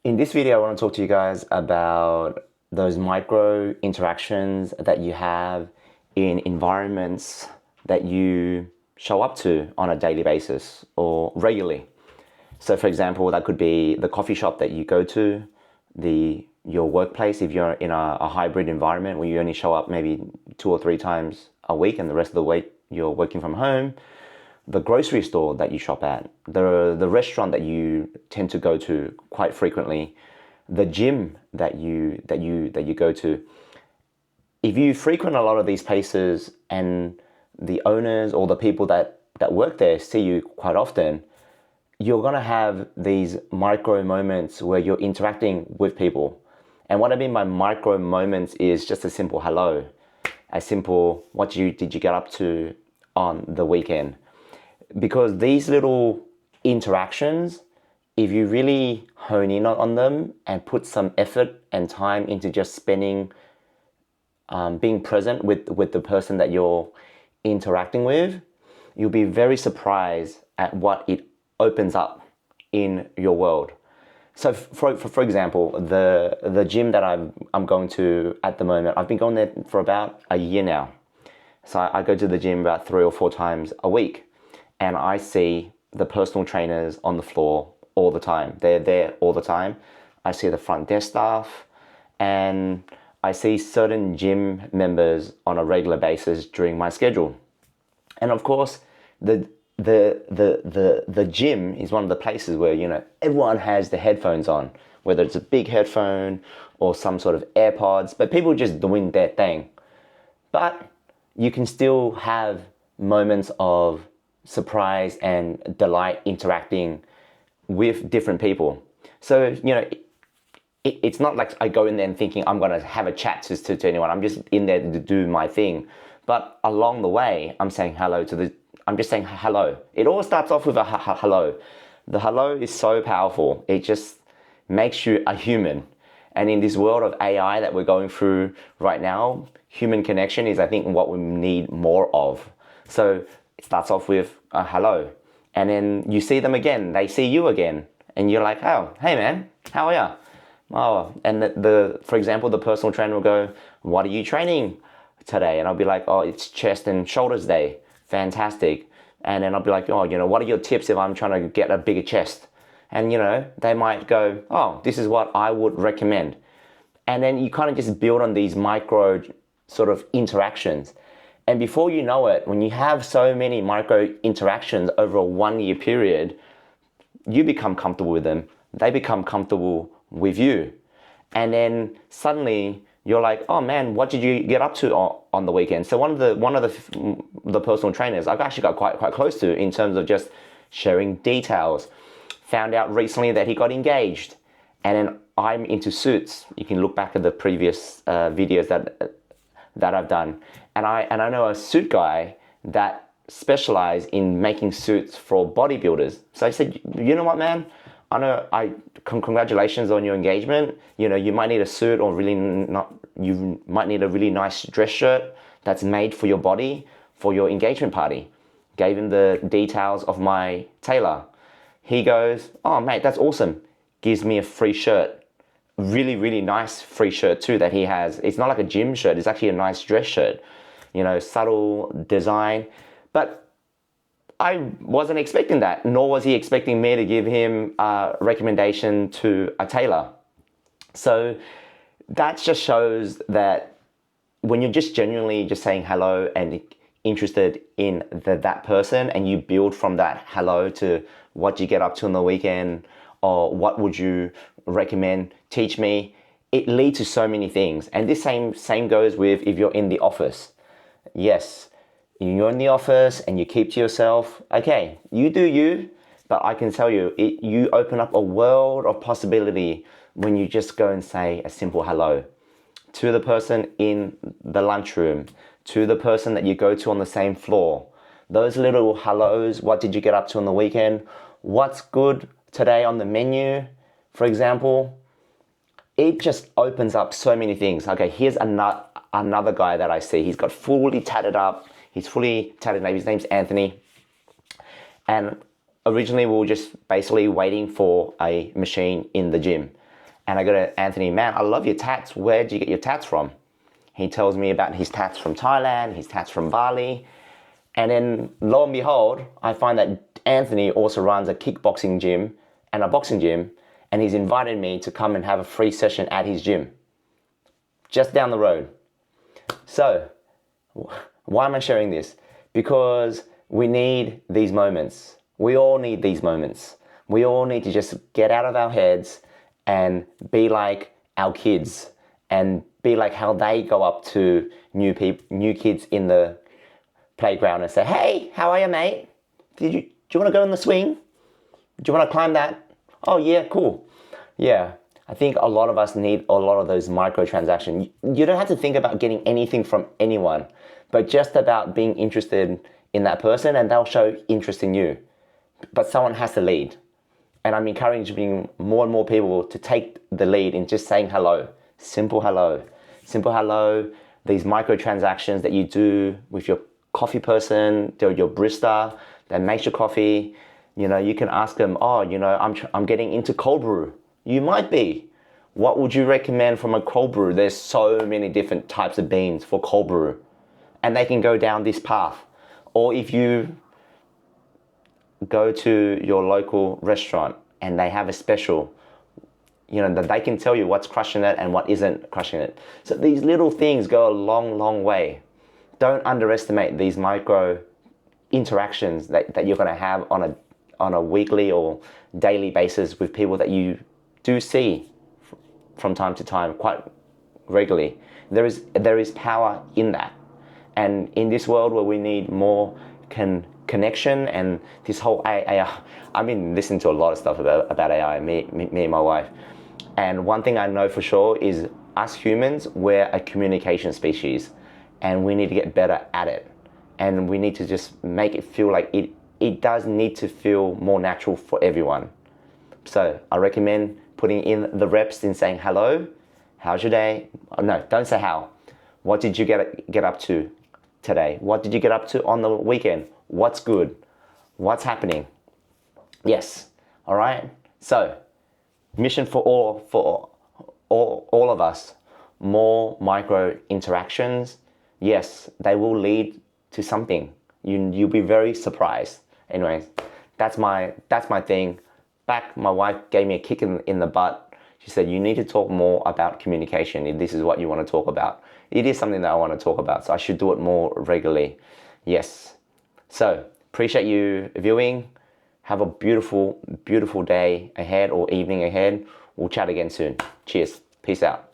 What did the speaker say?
In this video, I want to talk to you guys about those micro interactions that you have in environments that you show up to on a daily basis or regularly. So for example, that could be the coffee shop that you go to, your workplace if you're in a hybrid environment where you only show up maybe 2 or 3 times a week and the rest of the week you're working from home, the grocery store that you shop at, the restaurant that you tend to go to quite frequently, the gym that you go to. If you frequent a lot of these places and the owners or the people that work there see you quite often, you're gonna have these micro moments where you're interacting with people. And what I mean by micro moments is just a simple hello, a simple what did you get up to on the weekend? Because these little interactions, if you really hone in on them and put some effort and time into just spending, being present with the person that you're interacting with, you'll be very surprised at what it opens up in your world. So for example, the gym that I'm going to at the moment, I've been going there for about a year now. So I go to the gym about 3 or 4 times a week. And I see the personal trainers on the floor all the time. They're there all the time. I see the front desk staff, and I see certain gym members on a regular basis during my schedule. And of course, the gym is one of the places where everyone has the headphones on, whether it's a big headphone or some sort of AirPods, but people just doing their thing. But you can still have moments of surprise and delight interacting with different people. So, it's not like I go in there and thinking I'm going to have a chat to anyone. I'm just in there to do my thing. But along the way, I'm saying hello I'm just saying hello. It all starts off with a hello. The hello is so powerful. It just makes you a human. And in this world of AI that we're going through right now, human connection is, I think, what we need more of. So it starts off with a hello, and then you see them again, they see you again, and you're like, oh, hey man, how are ya? Oh, and for example, the personal trainer will go, what are you training today? And I'll be like, oh, it's chest and shoulders day. Fantastic. And then I'll be like, oh, what are your tips if I'm trying to get a bigger chest? And they might go, oh, this is what I would recommend. And then you kind of just build on these micro sort of interactions. And before you know it, when you have so many micro interactions over a 1-year period, you become comfortable with them. They become comfortable with you. And then suddenly you're like, oh man, what did you get up to on the weekend? So one of the personal trainers I've actually got quite close to in terms of just sharing details. Found out recently that he got engaged. And then I'm into suits. You can look back at the previous videos that I've done. And I know a suit guy that specializes in making suits for bodybuilders. So I said, you know what, man? Congratulations on your engagement. You might need a suit or you might need a really nice dress shirt that's made for your body for your engagement party. Gave him the details of my tailor. He goes, oh mate, that's awesome. Gives me a free shirt. Really, really nice free shirt too that he has. It's not like a gym shirt, it's actually a nice dress shirt. Subtle design. But I wasn't expecting that, nor was he expecting me to give him a recommendation to a tailor. So that just shows that when you're just genuinely just saying hello and interested in that person, and you build from that hello to what you get up to on the weekend, or what would you recommend, teach me, it leads to so many things. And this same goes with if you're in the office. Yes, you're in the office and you keep to yourself. Okay, you do you, but I can tell you, you open up a world of possibility when you just go and say a simple hello to the person in the lunchroom, to the person that you go to on the same floor. Those little hellos, what did you get up to on the weekend? What's good today on the menu, for example? It just opens up so many things. Okay, here's another guy that I see. He's got fully tatted up. He's fully tatted up. His name's Anthony. And originally we were just basically waiting for a machine in the gym. And I go to Anthony, man, I love your tats. Where'd you get your tats from? He tells me about his tats from Thailand, his tats from Bali. And then lo and behold, I find that Anthony also runs a kickboxing gym and a boxing gym. And he's invited me to come and have a free session at his gym, just down the road. So, why am I sharing this? Because we need these moments. We all need these moments. We all need to just get out of our heads and be like our kids and be like how they go up to new kids in the playground and say, hey, how are you, mate? Do you want to go in the swing? Do you want to climb that? Oh, yeah, cool. Yeah, I think a lot of us need a lot of those microtransactions. You don't have to think about getting anything from anyone, but just about being interested in that person and they'll show interest in you. But someone has to lead. And I'm encouraging more and more people to take the lead in just saying hello. Simple hello. Simple hello. These microtransactions that you do with your coffee person, your barista that makes your coffee. You can ask them, I'm getting into cold brew. You might be. What would you recommend from a cold brew? There's so many different types of beans for cold brew. And they can go down this path. Or if you go to your local restaurant and they have a special, that they can tell you what's crushing it and what isn't crushing it. So these little things go a long, long way. Don't underestimate these micro interactions that you're going to have on a weekly or daily basis with people that you do see from time to time quite regularly. There is power in that. And in this world where we need more connection and this whole AI, I've been listening to a lot of stuff about AI, me and my wife. And one thing I know for sure is us humans, we're a communication species and we need to get better at it. And we need to just make it feel like it does need to feel more natural for everyone. So I recommend putting in the reps in saying hello, how's your day? Oh, no, don't say how. What did you get up to today? What did you get up to on the weekend? What's good? What's happening? Yes, all right? So, mission for all of us, more micro interactions. Yes, they will lead to something. You'll be very surprised. Anyways, that's my thing. My wife gave me a kick in the butt. She said, you need to talk more about communication if this is what you want to talk about. It is something that I want to talk about, so I should do it more regularly. Yes. So, appreciate you viewing. Have a beautiful, beautiful day ahead or evening ahead. We'll chat again soon. Cheers. Peace out.